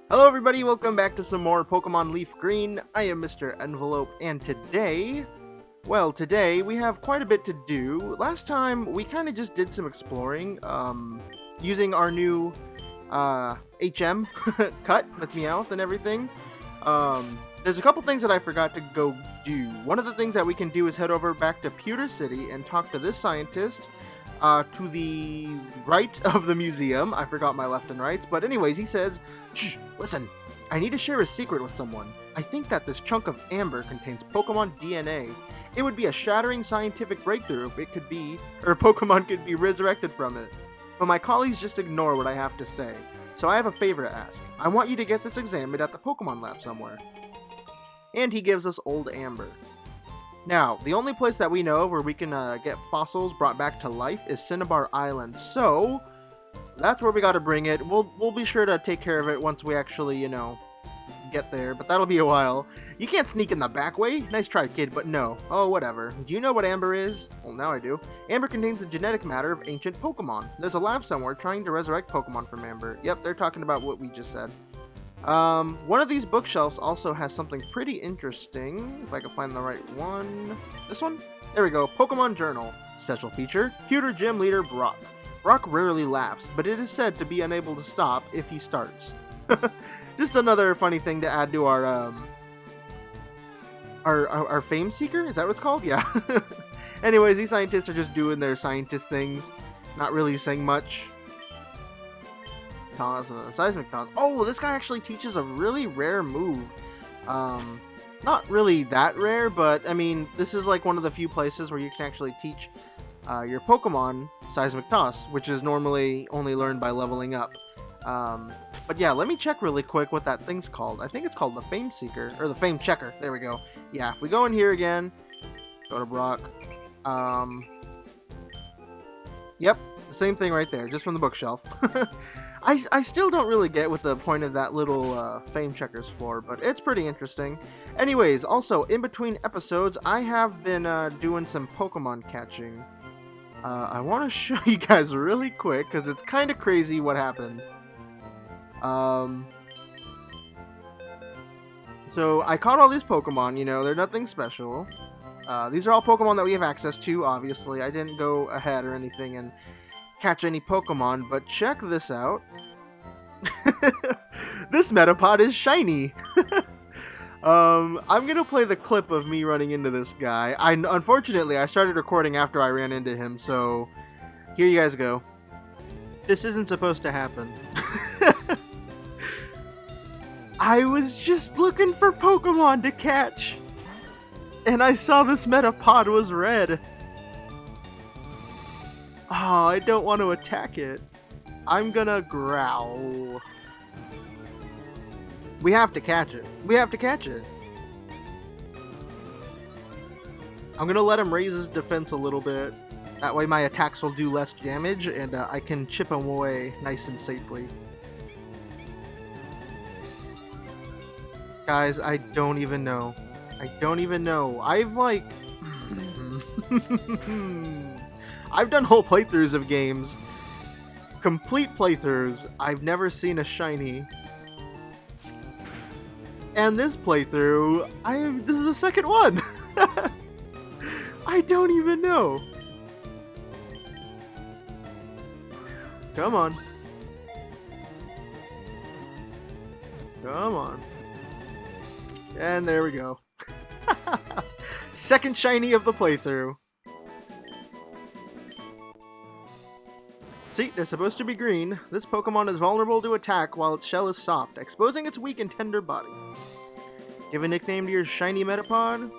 Hello everybody, welcome back to some more Pokemon Leaf Green. I am MrEnvelope, and today we have quite a bit to do. Last time we kind of just did some exploring, using our new HM cut with Meowth and everything. There's a couple things that I forgot to go do. One of the things that we can do is head over back to Pewter City and talk to this scientist. To the right of the museum. I forgot my left and right. But anyways, he says, "Shh, listen, I need to share a secret with someone. I think that this chunk of amber contains Pokemon DNA. It would be a shattering scientific breakthrough if it could be, or Pokemon could be resurrected from it. But my colleagues just ignore what I have to say. So I have a favor to ask. I want you to get this examined at the Pokemon lab somewhere." And he gives us Old Amber. Now, the only place that we know of where we can get fossils brought back to life is Cinnabar Island, so that's where we gotta bring it. We'll be sure to take care of it once we actually, get there, but that'll be a while. You can't sneak in the back way. Nice try, kid, but no. Oh, whatever. Do you know what amber is? Well, now I do. Amber contains the genetic matter of ancient Pokemon. There's a lab somewhere trying to resurrect Pokemon from amber. Yep, they're talking about what we just said. One of these bookshelves also has something pretty interesting, if I can find the right one. This one? There we go, Pokemon Journal. Special feature, Pewter Gym Leader Brock. Brock rarely laughs, but it is said to be unable to stop if he starts. Just another funny thing to add to our Fame Seeker? Is that what it's called? Yeah. Anyways, these scientists are just doing their scientist things, not really saying much. Seismic Toss. Oh, this guy actually teaches a really rare move. Not really that rare, but I mean, this is like one of the few places where you can actually teach your Pokemon Seismic Toss, which is normally only learned by leveling up. But yeah, let me check really quick what that thing's called. I think it's called the Fame Seeker, or the Fame Checker. There we go. Yeah, if we go in here again, go to Brock. Yep, same thing right there, just from the bookshelf. I still don't really get what the point of that little Fame Checker's for, but it's pretty interesting. Anyways, also, in between episodes, I have been doing some Pokemon catching. I want to show you guys really quick, because it's kind of crazy what happened. So, I caught all these Pokemon, they're nothing special. These are all Pokemon that we have access to, obviously. I didn't go ahead or anything and catch any Pokemon, but check this out. This Metapod is shiny. I'm gonna play the clip of me running into this guy. Unfortunately, I started recording after I ran into him, so here you guys go. This isn't supposed to happen. I was just looking for Pokemon to catch, and I saw this Metapod was red. Oh, I don't want to attack it. I'm gonna growl. We have to catch it. We have to catch it. I'm gonna let him raise his defense a little bit. That way my attacks will do less damage, and I can chip him away nice and safely. Guys, I don't even know. I don't even know. I've done whole playthroughs of games. Complete playthroughs. I've never seen a shiny. And this playthrough, this is the second one. I don't even know. Come on. Come on. And there we go. Second shiny of the playthrough. See, they're supposed to be green. This Pokemon is vulnerable to attack while its shell is soft, exposing its weak and tender body. Give a nickname to your shiny Metapod.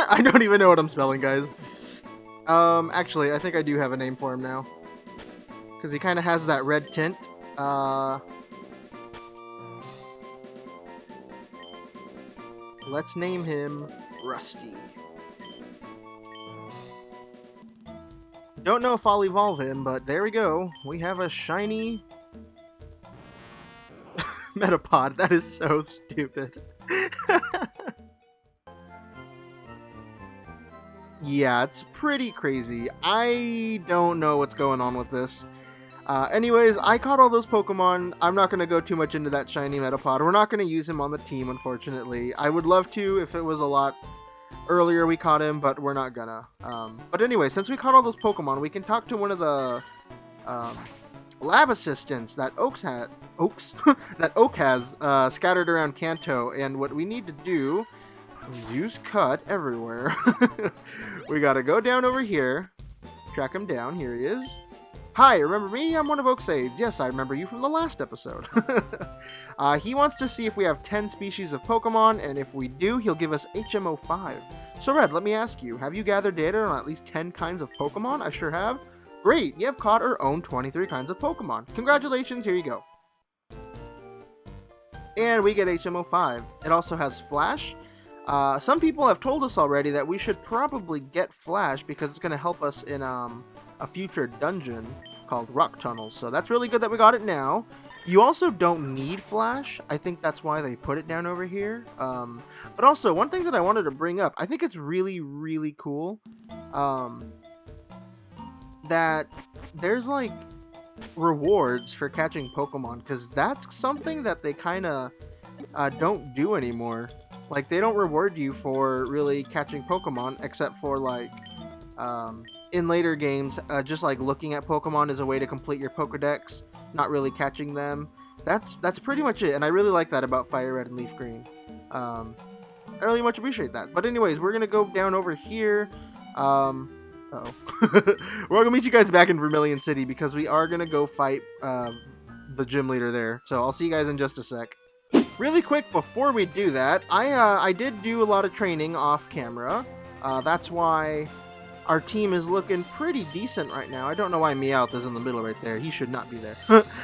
I don't even know what I'm spelling, guys. Actually, I think I do have a name for him now. Because he kind of has that red tint. Let's name him Rusty. Don't know if I'll evolve him, but there we go. We have a shiny Metapod. That is so stupid. Yeah, it's pretty crazy. I don't know what's going on with this. Anyways, I caught all those Pokemon. I'm not going to go too much into that shiny Metapod. We're not going to use him on the team, unfortunately. I would love to if it was a lot earlier we caught him, but we're not gonna. But anyway, since we caught all those Pokemon, we can talk to one of the lab assistants that that Oak has scattered around Kanto. And what we need to do is use Cut everywhere. We gotta go down over here, track him down. Here he is. Hi, remember me? I'm one of Oak's aides. Yes, I remember you from the last episode. He wants to see if we have 10 species of Pokemon, and if we do, he'll give us HMO5. So Red, let me ask you, have you gathered data on at least 10 kinds of Pokemon? I sure have. Great, you have caught or owned 23 kinds of Pokemon. Congratulations, here you go. And we get HMO5. It also has Flash. Some people have told us already that we should probably get Flash because it's going to help us in a future dungeon called Rock Tunnels. So that's really good that we got it now. You also don't need Flash. I think that's why they put it down over here. But also, one thing that I wanted to bring up, I think it's really, really cool that there's like rewards for catching Pokemon, because that's something that they kind of don't do anymore. Like, they don't reward you for really catching Pokemon, except for like in later games, just like looking at Pokemon is a way to complete your Pokedex, not really catching them. That's pretty much it, and I really like that about FireRed and LeafGreen. I really much appreciate that. But anyways, we're gonna go down over here. Uh-oh. We're gonna meet you guys back in Vermilion City because we are gonna go fight the gym leader there. So I'll see you guys in just a sec. Really quick before we do that, I did do a lot of training off camera. That's why our team is looking pretty decent right now. I don't know why Meowth is in the middle right there. He should not be there.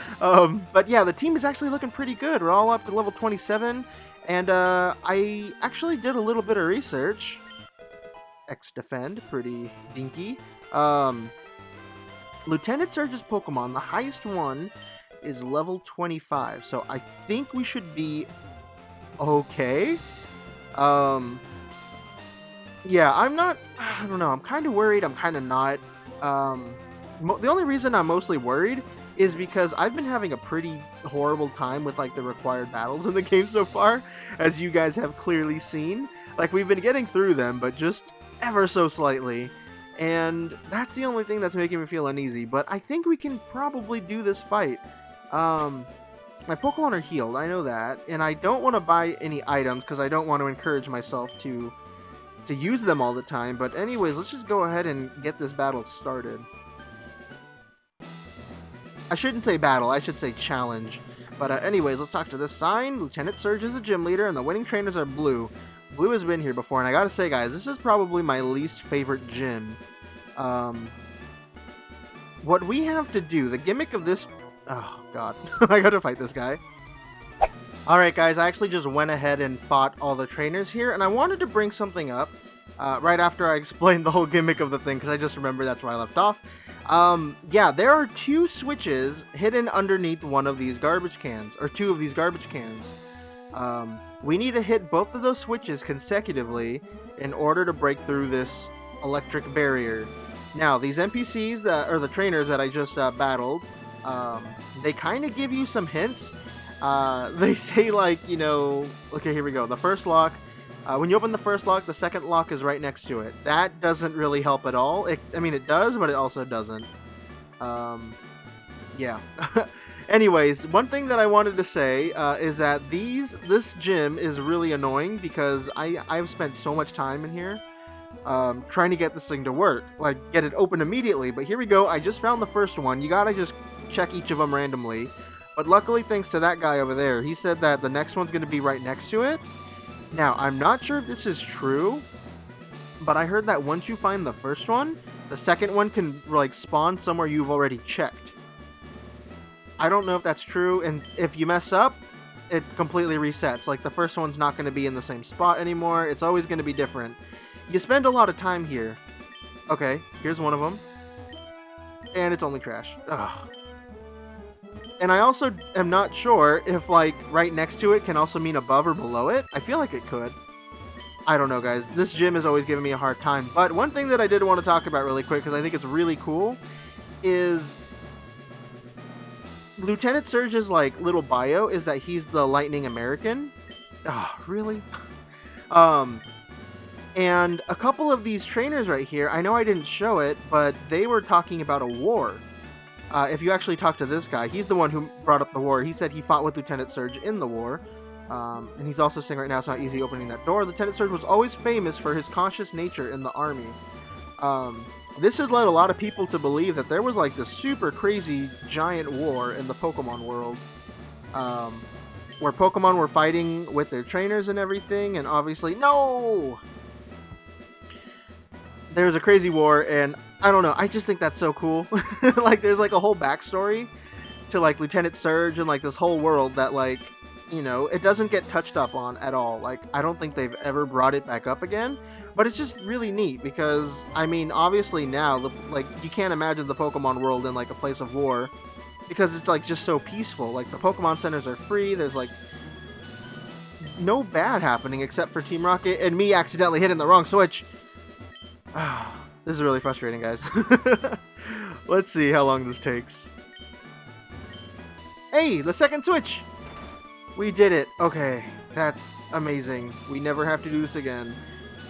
But yeah, the team is actually looking pretty good. We're all up to level 27. And I actually did a little bit of research. X-Defend, pretty dinky. Lieutenant Surge's Pokemon, the highest one is level 25. So I think we should be okay. Yeah, I don't know, I'm kind of worried, I'm kind of not. The only reason I'm mostly worried is because I've been having a pretty horrible time with like the required battles in the game so far, as you guys have clearly seen. Like, we've been getting through them, but just ever so slightly, and that's the only thing that's making me feel uneasy. But I think we can probably do this fight. My Pokemon are healed, I know that, and I don't want to buy any items because I don't want to encourage myself to use them all the time. But anyways, let's just go ahead and get this battle started. I shouldn't say battle, I should say challenge. But anyways, let's talk to this sign. Lieutenant Surge is the gym leader, and the winning trainers are Blue. Blue has been here before, and I gotta say, guys, this is probably my least favorite gym. What we have to do, the gimmick of this... Oh, God. I gotta fight this guy. Alright, guys, I actually just went ahead and fought all the trainers here, and I wanted to bring something up right after I explained the whole gimmick of the thing, because I just remembered that's where I left off. Yeah, there are 2 switches hidden underneath one of these garbage cans, or 2 of these garbage cans. We need to hit both of those switches consecutively in order to break through this electric barrier. Now, these NPCs, or the trainers that I just battled, they kind of give you some hints. They say, like, you know, okay, here we go. The first lock, when you open the first lock, the second lock is right next to it. That doesn't really help at all. I mean, it does, but it also doesn't. Yeah. Anyways, one thing that I wanted to say is that this gym is really annoying because I've spent so much time in here trying to get this thing to work, like get it open immediately. But here we go, I just found the first one. You gotta just check each of them randomly. But luckily, thanks to that guy over there, he said that the next one's gonna be right next to it. Now, I'm not sure if this is true, but I heard that once you find the first one, the second one can like spawn somewhere you've already checked. I don't know if that's true, and if you mess up, it completely resets. Like, the first one's not going to be in the same spot anymore. It's always going to be different. You spend a lot of time here. Okay, here's one of them. And it's only trash. Ugh. And I also am not sure if, like, right next to it can also mean above or below it. I feel like it could. I don't know, guys. This gym is always giving me a hard time. But one thing that I did want to talk about really quick, because I think it's really cool, is Lieutenant Surge's, like, little bio is that he's the Lightning American. Oh, really? And a couple of these trainers right here, I know I didn't show it, but they were talking about a war. If you actually talk to this guy, he's the one who brought up the war. He said he fought with Lieutenant Surge in the war. And he's also saying right now it's not easy opening that door. Lieutenant Surge was always famous for his cautious nature in the army. This has led a lot of people to believe that there was like this super crazy giant war in the Pokemon world. Where Pokemon were fighting with their trainers and everything, and obviously, no! There's a crazy war, and I don't know, I just think that's so cool. Like, there's like a whole backstory to like Lieutenant Surge and like this whole world that, like, you know, it doesn't get touched up on at all. Like, I don't think they've ever brought it back up again, but it's just really neat because, I mean, obviously now, like, you can't imagine the Pokemon world in like a place of war because it's like just so peaceful. Like, the Pokemon centers are free, there's like no bad happening except for Team Rocket and me accidentally hitting the wrong switch. This is really frustrating, guys. Let's see how long this takes. Hey, the second switch! We did it. Okay, that's amazing. We never have to do this again.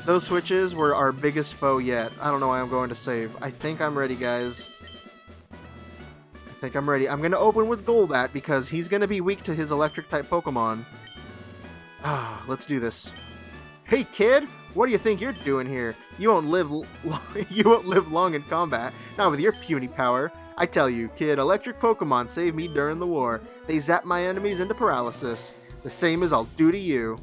Those switches were our biggest foe yet. I don't know why I'm going to save. I think I'm ready, guys. I think I'm ready. I'm going to open with Golbat because he's going to be weak to his electric-type Pokemon. Let's do this. Hey, kid! What do you think you're doing here? You won't live long in combat, not with your puny power. I tell you, kid, electric Pokemon saved me during the war. They zap my enemies into paralysis. The same as I'll do to you.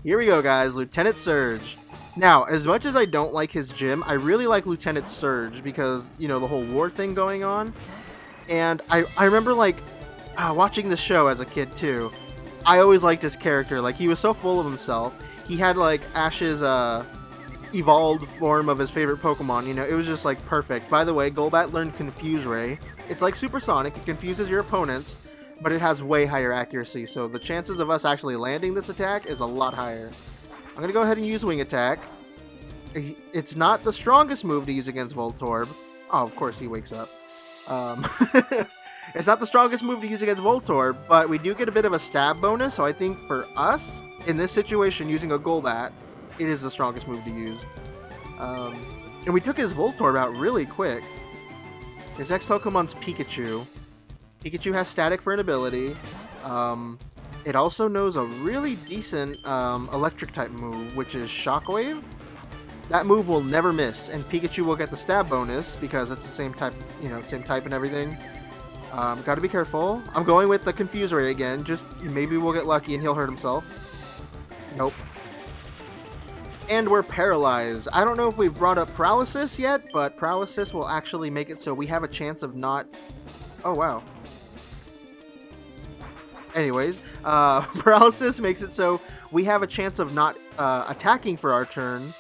Here we go, guys. Lieutenant Surge. Now, as much as I don't like his gym, I really like Lieutenant Surge because, you know, the whole war thing going on. And I remember, like, watching the show as a kid, too. I always liked his character. Like, he was so full of himself. He had, like, Ash's, evolved form of his favorite Pokemon. You know, it was just, like, perfect. By the way, Golbat learned Confuse Ray. It's like Supersonic. It confuses your opponents, but it has way higher accuracy. So the chances of us actually landing this attack is a lot higher. I'm going to go ahead and use Wing Attack. It's not the strongest move to use against Voltorb. Oh, of course he wakes up. It's not the strongest move to use against Voltorb, but we do get a bit of a stab bonus, so I think for us, in this situation, using a Golbat, it is the strongest move to use. And we took his Voltorb out really quick. His next Pokemon's Pikachu. Pikachu has Static for an ability. It also knows a really decent Electric-type move, which is Shockwave. That move will never miss, and Pikachu will get the stab bonus, because it's the same type, you know, same type and everything. Gotta be careful. I'm going with the Confuse Ray again. Just maybe we'll get lucky and he'll hurt himself. Nope. And we're paralyzed. I don't know if we've brought up Paralysis yet, but Paralysis will actually make it so we have a chance of not... Oh, wow. Anyways, Paralysis makes it so we have a chance of not attacking for our turn,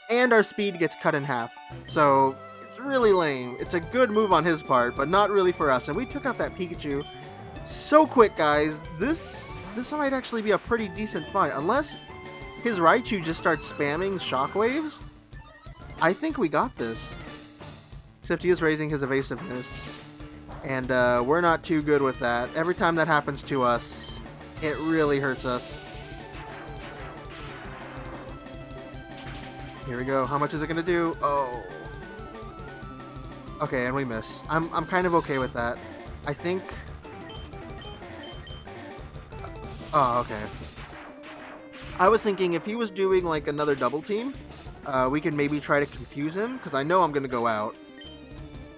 and our speed gets cut in half. So... really lame. It's a good move on his part, but not really for us. And we took out that Pikachu so quick, guys. This might actually be a pretty decent fight. Unless his Raichu just starts spamming Shockwaves, I think we got this. Except he is raising his evasiveness. And we're not too good with that. Every time that happens to us, it really hurts us. Here we go. How much is it going to do? Oh... Okay, and we miss. I'm kind of okay with that. I think... Oh, okay. I was thinking if he was doing, like, another double team, we could maybe try to confuse him, because I know I'm going to go out.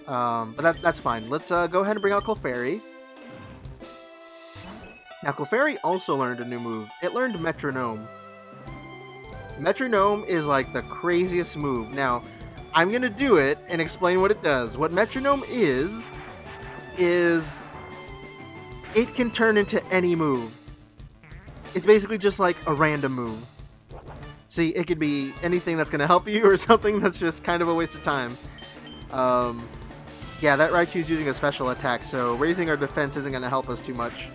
But that's fine. Let's go ahead and bring out Clefairy. Now, Clefairy also learned a new move. It learned Metronome. Metronome is, like, the craziest move. Now... I'm going to do it and explain what it does. What Metronome is it can turn into any move. It's basically just like a random move. See, it could be anything that's going to help you or something that's just kind of a waste of time. Yeah, that Raichu's using a special attack, so raising our defense isn't going to help us too much.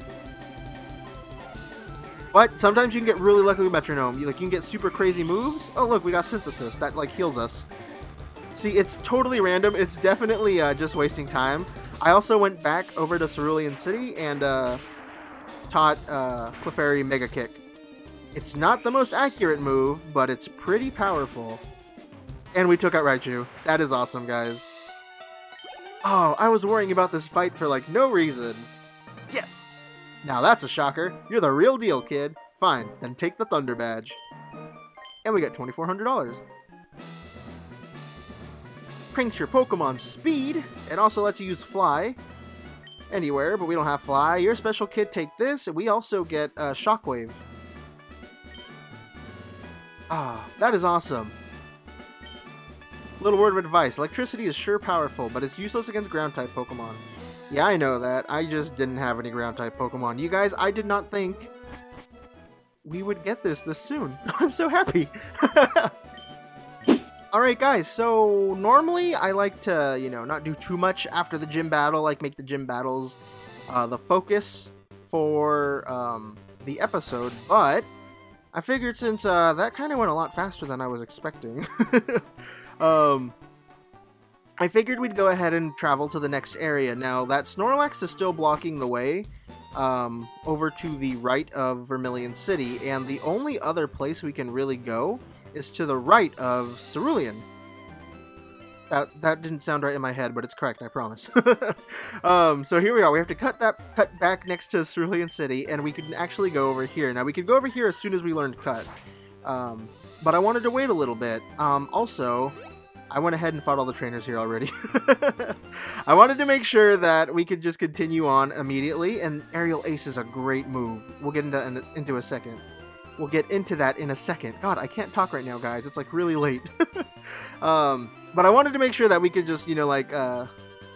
But sometimes you can get really lucky with Metronome. You can get super crazy moves. Oh, look, we got Synthesis. That, like, heals us. See, it's totally random. It's definitely just wasting time. I also went back over to Cerulean City and taught Clefairy Mega Kick. It's not the most accurate move, but it's pretty powerful. And we took out Raichu. That is awesome, guys. Oh, I was worrying about this fight for, like, no reason. Yes! Now that's a shocker. You're the real deal, kid. Fine, then take the Thunder Badge. And we get $2,400. Cranks your Pokemon's speed. It also lets you use Fly anywhere, but we don't have Fly. Your special kid, take this, and we also get Shockwave. Ah, that is awesome. Little word of advice. Electricity is sure powerful, but it's useless against Ground-type Pokemon. Yeah, I know that. I just didn't have any Ground-type Pokemon. You guys, I did not think we would get this soon. I'm so happy. Alright, guys, so normally I like to, not do too much after the gym battle, like make the gym battles the focus for the episode, but I figured since that kind of went a lot faster than I was expecting, I figured we'd go ahead and travel to the next area. Now, that Snorlax is still blocking the way over to the right of Vermilion City, and the only other place we can really go is to the right of Cerulean. That didn't sound right in my head, but it's correct, I promise. So here we are. We have to cut back next to Cerulean City, and we can actually go over here. Now, we could go over here as soon as we learned Cut, but I wanted to wait a little bit. Also, I went ahead and fought all the trainers here already. I wanted to make sure that we could just continue on immediately, and Aerial Ace is a great move. We'll get into a second. We'll get into that in a second. God, I can't talk right now, guys. It's, like, really late. But I wanted to make sure that we could just,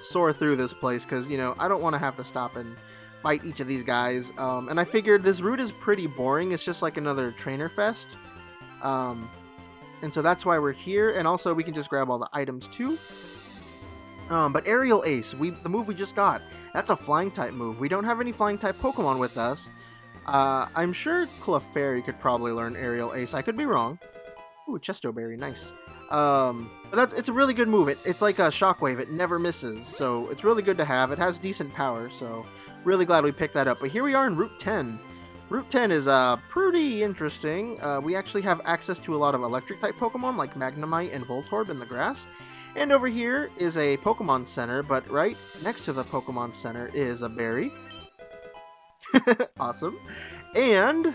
soar through this place, because, I don't want to have to stop and fight each of these guys. And I figured this route is pretty boring. It's just like another trainer fest. And so that's why we're here, and also we can just grab all the items too. But Aerial Ace, the move we just got, that's a Flying-type move. We don't have any Flying-type Pokemon with us. I'm sure Clefairy could probably learn Aerial Ace. I could be wrong. Ooh, Chesto Berry, nice. But it's a really good move. It's like a Shockwave. It never misses, so it's really good to have. It has decent power, so really glad we picked that up. But here we are in Route 10. Route 10 is pretty interesting. We actually have access to a lot of Electric-type Pokemon like Magnemite and Voltorb in the grass. And over here is a Pokemon Center, but right next to the Pokemon Center is a berry. Awesome. And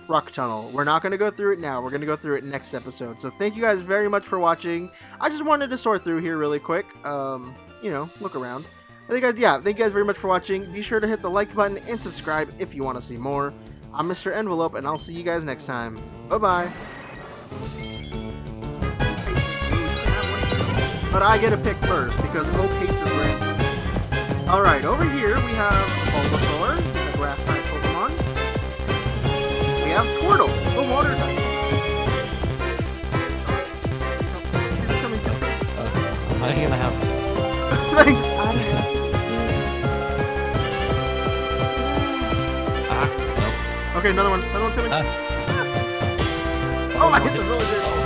Rock Tunnel. We're not going to go through it now. We're going to go through it next episode. So thank you guys very much for watching. I just wanted to sort through here really quick. Look around. Thank you guys very much for watching. Be sure to hit the like button and subscribe if you want to see more. I'm MrEnvelope, and I'll see you guys next time. Bye-bye. But I get to pick first, because Oak hates his ransom. Alright, over here we have Bulbasaur, the grass-type Pokemon. We have Squirtle, the water-type. I'm in the house. Thanks! Okay, another one's coming. Oh, I hit the really big.